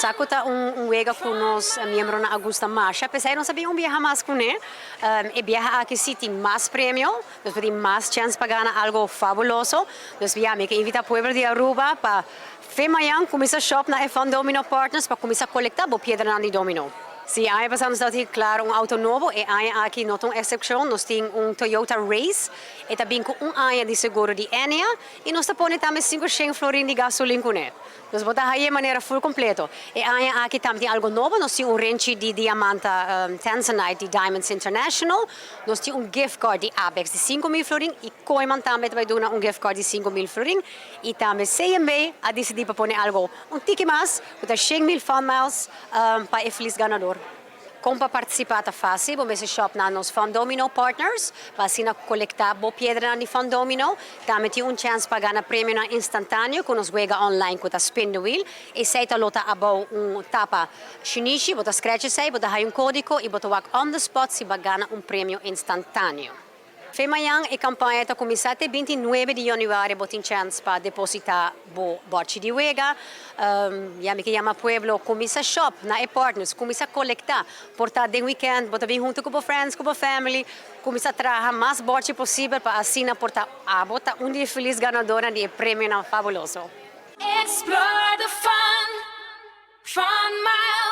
sacuta wega com os membros na Augusta Marcha, pensei não sabia viajar mais com ele, e viajar aqui sim tem mais prêmio, nós temos mais chance para ganhar algo fabuloso, nós viemos que invita o povo de Aruba para amanhã começar a shop na Domino Partners para começar a coletar a pedra na Domino. Sim, aí passamos aqui, claro, auto novo e aí aqui não tem exceção, nós temos Toyota Race e também com ano de seguro de Enya e nós põe também 500 florin de gasolina com ele. Nós botamos aí de maneira full completo. E aí aqui também tem algo novo, nós temos range de diamante Tanzanite de Diamonds International, nós temos gift card de Apex de 5.000 florin e Koiman também vai dar gift card de 5.000 florin e também CMB a decidir para pôr algo tique mais, com 100.000 fan miles para o feliz ganador. Como para participar está fácil, vamos a shop na nos Domino Partners, para assim coletar boa pedra na Domino. Também tem chance para ganhar prêmio na instantâneo, com nos wega online com a spin the wheel. E se está lota abo tapa shinichi, bota scratch sei, bota aí código e bota work on the spot se vai ganhar prêmio instantâneo. Amanhã a campanha está começando até 29 de januari, botem chance para depositar o bote de wega. Me chama Pueblo, começa a shop, na e-partners, começa a coletar. Portar de weekend, botar bem junto com os friends, com a family, começa a trazer mais bote possível para assim portar botar dia feliz ganadora de prêmio fabuloso. Explore the fun miles.